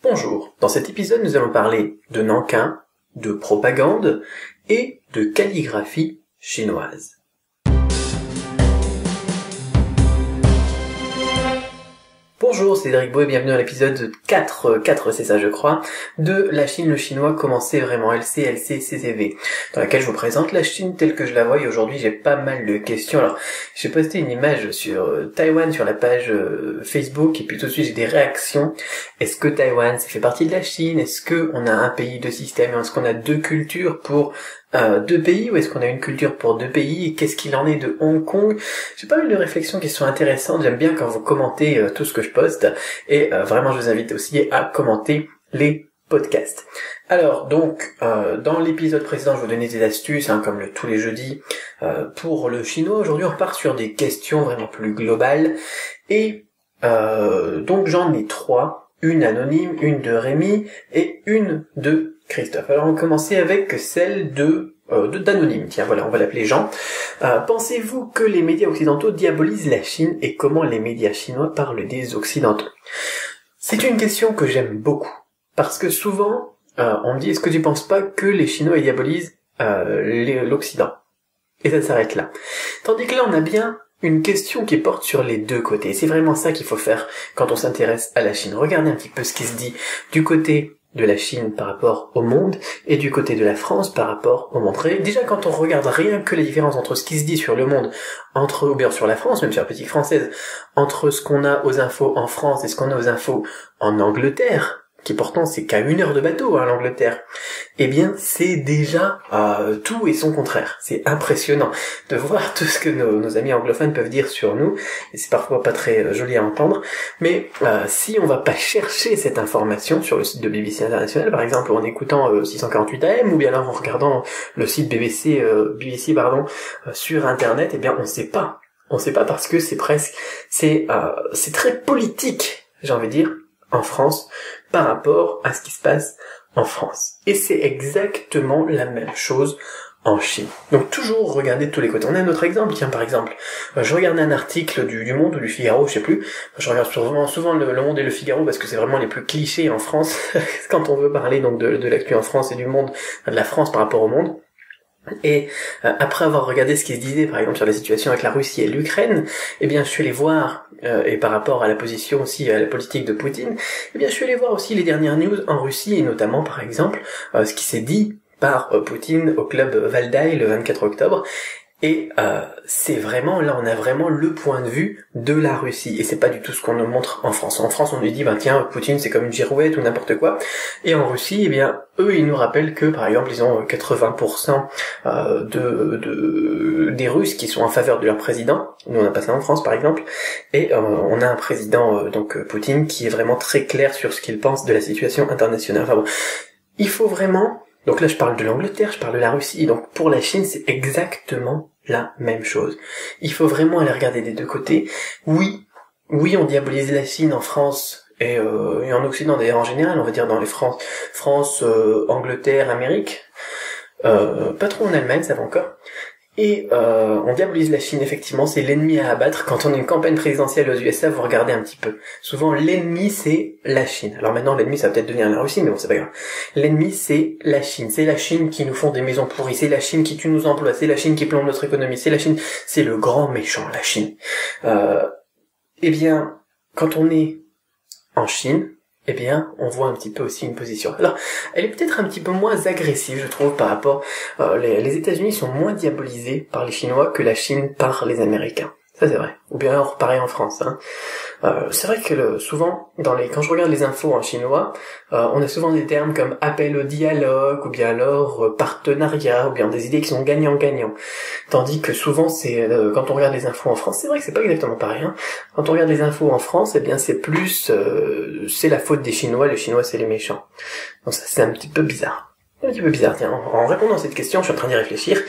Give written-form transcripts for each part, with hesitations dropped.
Bonjour, dans cet épisode nous allons parler de Nankin, de propagande et de calligraphie chinoise. Bonjour, c'est Cédric Beau et bienvenue dans l'épisode 4 c'est ça je crois, de La Chine, le chinois, commencer vraiment LCCCV, dans laquelle je vous présente la Chine telle que je la vois et aujourd'hui j'ai pas mal de questions. Alors, j'ai posté une image sur Taïwan sur la page Facebook et puis tout de suite j'ai des réactions. Est-ce que Taïwan ça fait partie de la Chine? Est-ce que on a un pays, deux systèmes? Est-ce qu'on a deux cultures pour deux pays, ou est-ce qu'on a une culture pour deux pays, et qu'est-ce qu'il en est de Hong Kong? J'ai pas mal de réflexions qui sont intéressantes, j'aime bien quand vous commentez tout ce que je poste, et vraiment je vous invite aussi à commenter les podcasts. Alors donc, dans l'épisode précédent je vous donnais des astuces, comme tous les jeudis, pour le chinois. Aujourd'hui on repart sur des questions vraiment plus globales, et donc j'en ai 3, une anonyme, une de Rémi, et une de Christophe. Alors on va commencer avec celle d'anonyme. Tiens, voilà, on va l'appeler Jean. Pensez-vous que les médias occidentaux diabolisent la Chine et comment les médias chinois parlent des occidentaux? C'est une question que j'aime beaucoup parce que souvent on me dit est-ce que tu penses pas que les Chinois diabolisent l'Occident? Et ça s'arrête là. Tandis que là on a bien une question qui porte sur les deux côtés. C'est vraiment ça qu'il faut faire quand on s'intéresse à la Chine. Regardez un petit peu ce qui se dit du côté de la Chine par rapport au monde, et du côté de la France par rapport au monde. Déjà, quand on regarde rien que la différence entre ce qui se dit sur le monde, ou bien sur la France, même sur la politique française, entre ce qu'on a aux infos en France et ce qu'on a aux infos en Angleterre, qui pourtant c'est qu'à 1 heure de bateau, l'Angleterre, eh bien c'est déjà tout et son contraire. C'est impressionnant de voir tout ce que nos amis anglophones peuvent dire sur nous, et c'est parfois pas très joli à entendre, mais si on va pas chercher cette information sur le site de BBC International, par exemple, en écoutant 648 AM, ou bien alors en regardant le site BBC sur Internet, eh bien on sait pas. On sait pas parce que c'est très politique, j'ai envie de dire, en France, par rapport à ce qui se passe en France. Et c'est exactement la même chose en Chine. Donc toujours regarder de tous les côtés. On a un autre exemple, tiens par exemple, je regardais un article du Monde ou du Figaro, je sais plus, je regarde souvent le Monde et le Figaro parce que c'est vraiment les plus clichés en France, quand on veut parler donc de l'actu en France et du monde, de la France par rapport au monde. Et après avoir regardé ce qui se disait par exemple sur la situation avec la Russie et l'Ukraine, eh bien je suis allé voir, et par rapport à la position aussi, à la politique de Poutine, eh bien je suis allé voir aussi les dernières news en Russie, et notamment par exemple ce qui s'est dit par Poutine au club Valdai le 24 octobre, et c'est vraiment, là on a vraiment le point de vue de la Russie, et c'est pas du tout ce qu'on nous montre en France. En France on nous dit, tiens, Poutine c'est comme une girouette ou n'importe quoi, et en Russie, eh bien, eux ils nous rappellent que, par exemple, ils ont 80% des Russes qui sont en faveur de leur président, nous on a pas ça en France par exemple, et on a un président, donc Poutine, qui est vraiment très clair sur ce qu'il pense de la situation internationale. Enfin bon, il faut vraiment... Donc là, je parle de l'Angleterre, je parle de la Russie. Donc pour la Chine, c'est exactement la même chose. Il faut vraiment aller regarder des deux côtés. Oui, on diabolise la Chine en France et en Occident d'ailleurs en général. On va dire dans les France, Angleterre, Amérique. Pas trop en Allemagne, ça va encore. Et on diabolise la Chine, effectivement, c'est l'ennemi à abattre. Quand on a une campagne présidentielle aux USA, vous regardez un petit peu. Souvent, l'ennemi, c'est la Chine. Alors maintenant, l'ennemi, ça va peut-être devenir la Russie, mais bon, c'est pas grave. L'ennemi, c'est la Chine. C'est la Chine qui nous font des maisons pourries. C'est la Chine qui tue nos emplois. C'est la Chine qui plombe notre économie. C'est la Chine. C'est le grand méchant, la Chine. Eh bien, quand on est en Chine, eh bien, on voit un petit peu aussi une position. Alors, elle est peut-être un petit peu moins agressive, je trouve, par rapport... les États-Unis sont moins diabolisés par les Chinois que la Chine par les Américains. Ça, c'est vrai. Ou bien alors, pareil en France. C'est vrai que souvent, quand je regarde les infos en chinois, on a souvent des termes comme appel au dialogue, ou bien alors partenariat, ou bien des idées qui sont gagnant-gagnant. Tandis que souvent, c'est quand on regarde les infos en France, c'est vrai que c'est pas exactement pareil. Quand on regarde les infos en France, eh bien c'est plus c'est la faute des Chinois, les Chinois c'est les méchants. Donc ça c'est un petit peu bizarre. Tiens, en répondant à cette question, je suis en train d'y réfléchir,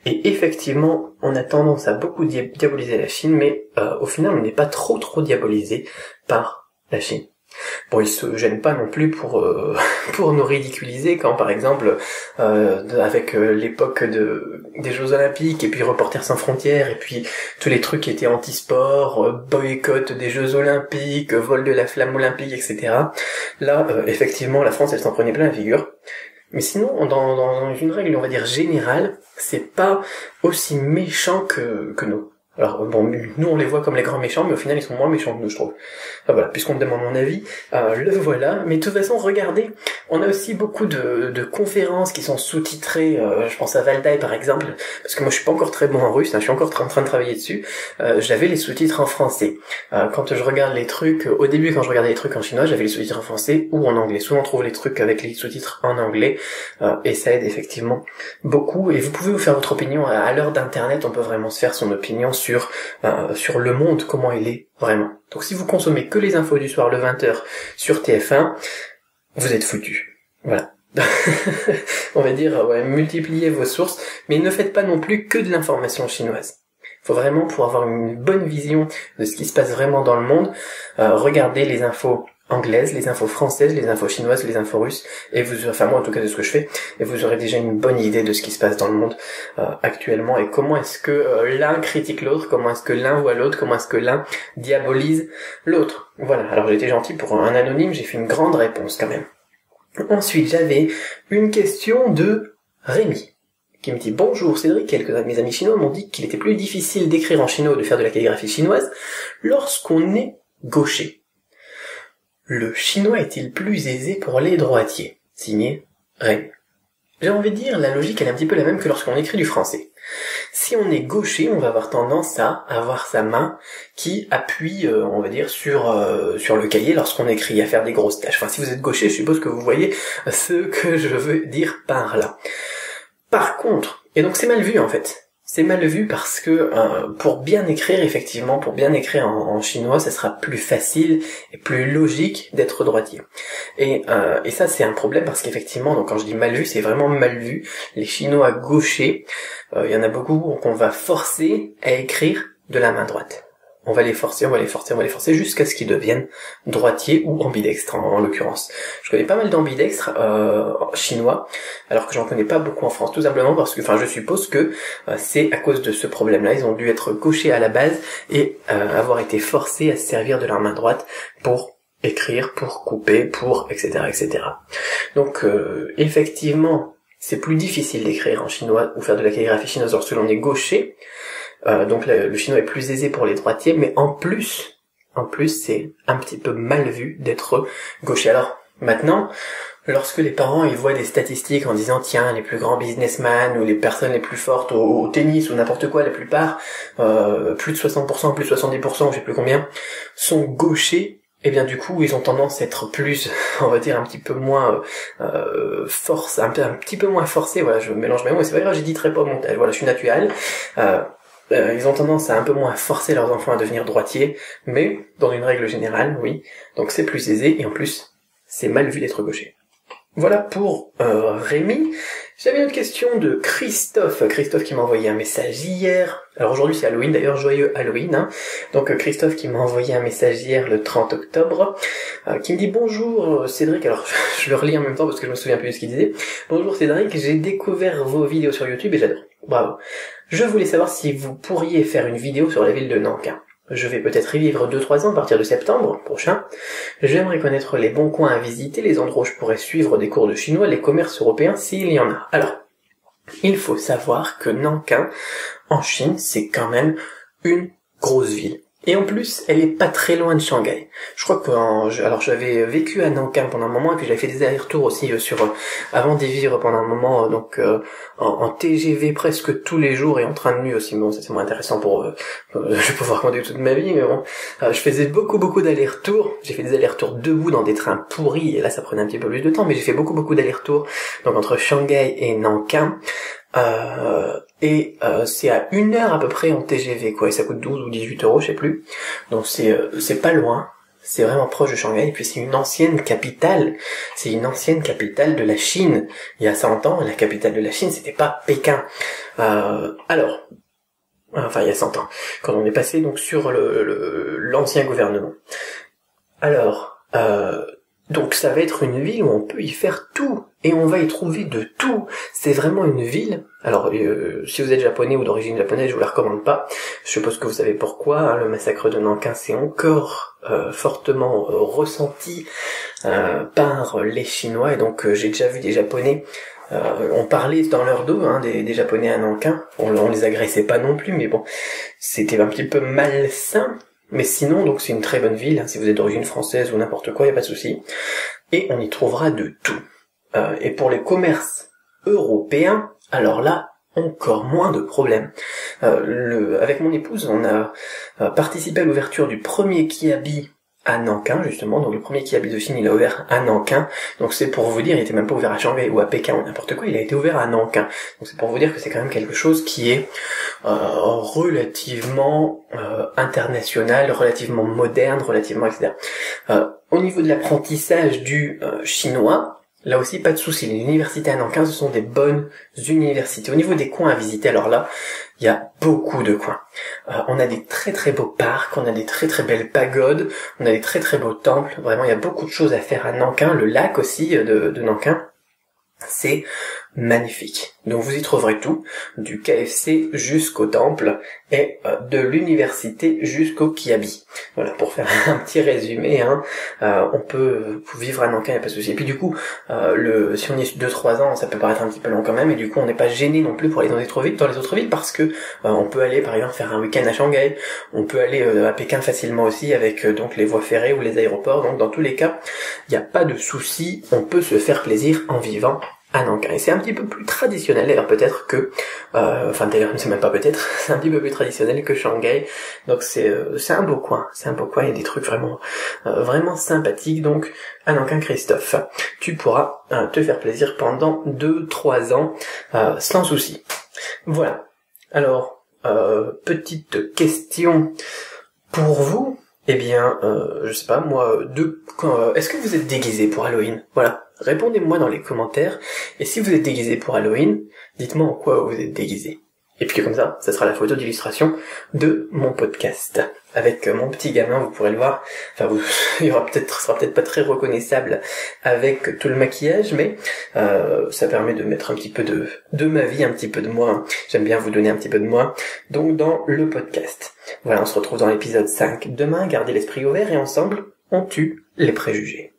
et effectivement, on a tendance à beaucoup diaboliser la Chine, mais au final, on n'est pas trop diabolisé par la Chine. Bon, ils se gênent pas non plus pour pour nous ridiculiser quand, par exemple, avec l'époque des Jeux Olympiques et puis Reporters sans frontières et puis tous les trucs qui étaient anti-sport, boycott des Jeux Olympiques, vol de la flamme olympique, etc. Là, effectivement, la France, elle s'en prenait plein la figure. Mais sinon, dans une règle, on va dire générale, c'est pas aussi méchant que nous. Alors bon, nous on les voit comme les grands méchants, mais au final ils sont moins méchants que nous, je trouve. Enfin, voilà, puisqu'on me demande mon avis, le voilà. Mais de toute façon, regardez, on a aussi beaucoup de conférences qui sont sous-titrées. Je pense à Valdai par exemple, parce que moi je suis pas encore très bon en russe, hein, je suis encore en train de travailler dessus. J'avais les sous-titres en français. Quand je regarde les trucs, au début quand je regardais les trucs en chinois, j'avais les sous-titres en français ou en anglais. Souvent on trouve les trucs avec les sous-titres en anglais, et ça aide effectivement beaucoup. Et vous pouvez vous faire votre opinion. À l'heure d'internet, on peut vraiment se faire son opinion sur le monde, comment il est vraiment. Donc si vous consommez que les infos du soir le 20h sur TF1, vous êtes foutus. Voilà. On va dire, ouais, multipliez vos sources, mais ne faites pas non plus que de l'information chinoise. Il faut vraiment, pour avoir une bonne vision de ce qui se passe vraiment dans le monde, regarder les infos anglaises, les infos françaises, les infos chinoises, les infos russes, et enfin moi en tout cas c'est ce que je fais, et vous aurez déjà une bonne idée de ce qui se passe dans le monde actuellement, et comment est-ce que l'un critique l'autre, comment est-ce que l'un voit l'autre, comment est-ce que l'un diabolise l'autre. Voilà, alors j'ai été gentil pour un anonyme, j'ai fait une grande réponse quand même. Ensuite j'avais une question de Rémi, qui me dit « Bonjour Cédric, quelques de mes amis chinois m'ont dit qu'il était plus difficile d'écrire en chinois ou de faire de la calligraphie chinoise lorsqu'on est gaucher. Le chinois est-il plus aisé pour les droitiers ?» Signé Rémi. J'ai envie de dire, la logique elle est un petit peu la même que lorsqu'on écrit du français. Si on est gaucher, on va avoir tendance à avoir sa main qui appuie, on va dire, sur le cahier lorsqu'on écrit, à faire des grosses tâches. Enfin, si vous êtes gaucher, je suppose que vous voyez ce que je veux dire par là. Par contre, et donc c'est mal vu en fait. C'est mal vu parce que pour bien écrire, effectivement, pour bien écrire en chinois, ça sera plus facile et plus logique d'être droitier. Et ça, c'est un problème parce qu'effectivement, donc quand je dis mal vu, c'est vraiment mal vu. Les Chinois gauchers, il y en a beaucoup qu'on va forcer à écrire de la main droite. On va les forcer jusqu'à ce qu'ils deviennent droitiers ou ambidextres en l'occurrence. Je connais pas mal d'ambidextres chinois, alors que j'en connais pas beaucoup en France, tout simplement parce que, enfin, je suppose que c'est à cause de ce problème-là. Ils ont dû être gauchers à la base et avoir été forcés à se servir de leur main droite pour écrire, pour couper, pour etc. etc. Donc effectivement, c'est plus difficile d'écrire en chinois ou faire de la calligraphie chinoise lorsque l'on est gaucher. Donc le chinois est plus aisé pour les droitiers, mais en plus c'est un petit peu mal vu d'être gaucher. Alors maintenant, lorsque les parents ils voient des statistiques en disant tiens les plus grands businessmen ou les personnes les plus fortes au tennis ou n'importe quoi, la plupart plus de 60%, plus de 70%, je sais plus combien, sont gauchers, et bien du coup ils ont tendance à être plus, on va dire un petit peu moins un petit peu moins forcés. Voilà, je mélange mes mots, mais c'est pas grave, j'éditerai pas au montage. Voilà, je suis naturel. Ils ont tendance à un peu moins forcer leurs enfants à devenir droitiers, mais dans une règle générale, oui. Donc c'est plus aisé, et en plus, c'est mal vu d'être gaucher. Voilà pour Rémi. J'avais une autre question de Christophe qui m'a envoyé un message hier. Alors aujourd'hui c'est Halloween, d'ailleurs joyeux Halloween, hein. Donc Christophe qui m'a envoyé un message hier le 30 octobre, qui me dit « Bonjour Cédric », alors je le relis en même temps parce que je me souviens plus de ce qu'il disait. « Bonjour Cédric, j'ai découvert vos vidéos sur YouTube et j'adore. Bravo. Je voulais savoir si vous pourriez faire une vidéo sur la ville de Nankin. Je vais peut-être y vivre 2-3 ans à partir de septembre prochain. J'aimerais connaître les bons coins à visiter, les endroits où je pourrais suivre des cours de chinois, les commerces européens s'il y en a. » Alors, il faut savoir que Nankin, en Chine, c'est quand même une grosse ville. Et en plus, elle est pas très loin de Shanghai. Je crois que alors j'avais vécu à Nankin pendant un moment et puis j'avais fait des allers-retours aussi avant d'y vivre pendant un moment, donc en TGV presque tous les jours et en train de nuit aussi. Bon, ça c'est moins intéressant pour je vais pas vous raconter toute ma vie, mais bon, je faisais beaucoup d'allers-retours. J'ai fait des allers-retours debout dans des trains pourris et là ça prenait un petit peu plus de temps, mais j'ai fait beaucoup d'allers-retours donc entre Shanghai et Nankin. C'est à 1 heure à peu près en TGV, quoi, et ça coûte 12 ou 18 euros, je sais plus. Donc c'est pas loin, c'est vraiment proche de Shanghai, et puis c'est une ancienne capitale de la Chine. Il y a 100 ans, la capitale de la Chine, c'était pas Pékin. Enfin, il y a 100 ans, quand on est passé donc sur l'ancien gouvernement. Alors, Donc ça va être une ville où on peut y faire tout, et on va y trouver de tout. C'est vraiment une ville. Alors si vous êtes japonais ou d'origine japonaise, je vous la recommande pas. Je suppose que vous savez pourquoi, hein. Le massacre de Nankin c'est encore fortement ressenti par les Chinois, et donc j'ai déjà vu des Japonais on parlait dans leur dos, hein, des Japonais à Nankin. On les agressait pas non plus, mais bon, c'était un petit peu malsain. Mais sinon, donc c'est une très bonne ville, hein, si vous êtes d'origine française ou n'importe quoi, y a pas de souci. Et on y trouvera de tout. Et pour les commerces européens, alors là, encore moins de problèmes. Avec mon épouse, on a participé à l'ouverture du premier Kiabi à Nankin, justement. Donc le premier Kiabi de Chine, il a ouvert à Nankin. Donc c'est pour vous dire, il était même pas ouvert à Shanghai ou à Pékin ou n'importe quoi, il a été ouvert à Nankin. Donc c'est pour vous dire que c'est quand même quelque chose qui est relativement international, relativement moderne, relativement etc. Au niveau de l'apprentissage du chinois, là aussi pas de souci. Les universités à Nankin, ce sont des bonnes universités. Au niveau des coins à visiter, alors là, il y a beaucoup de coins. On a des très très beaux parcs, on a des très très belles pagodes, on a des très très beaux temples. Vraiment, il y a beaucoup de choses à faire à Nankin. Le lac aussi de Nankin, c'est magnifique. Donc vous y trouverez tout, du KFC jusqu'au temple et de l'université jusqu'au Kiabi. Voilà, pour faire un petit résumé, hein, on peut vivre à Nankin, y a pas de souci. Et puis du coup, si on y est 2-3 ans, ça peut paraître un petit peu long quand même, et du coup on n'est pas gêné non plus pour aller dans les autres villes, parce que on peut aller par exemple faire un week-end à Shanghai, on peut aller à Pékin facilement aussi avec donc les voies ferrées ou les aéroports. Donc dans tous les cas, il n'y a pas de souci, on peut se faire plaisir en vivant à Nankin. Et c'est un petit peu plus traditionnel d'ailleurs peut-être que d'ailleurs c'est même pas peut-être, c'est un petit peu plus traditionnel que Shanghai. Donc c'est un beau coin, il y a des trucs vraiment sympathiques. Donc à Nankin, Christophe, tu pourras te faire plaisir pendant 2-3 ans sans souci. Voilà. Alors petite question pour vous. Eh bien, je sais pas moi, est-ce que vous êtes déguisé pour Halloween? Voilà. Répondez-moi dans les commentaires, et si vous êtes déguisé pour Halloween, dites-moi en quoi vous êtes déguisé. Et puis comme ça sera la photo d'illustration de mon podcast. Avec mon petit gamin, vous pourrez le voir. Enfin, ce sera peut-être pas très reconnaissable avec tout le maquillage, mais ça permet de mettre un petit peu de ma vie, un petit peu de moi. J'aime bien vous donner un petit peu de moi. Donc dans le podcast. Voilà, on se retrouve dans l'épisode 5 demain. Gardez l'esprit ouvert et ensemble, on tue les préjugés.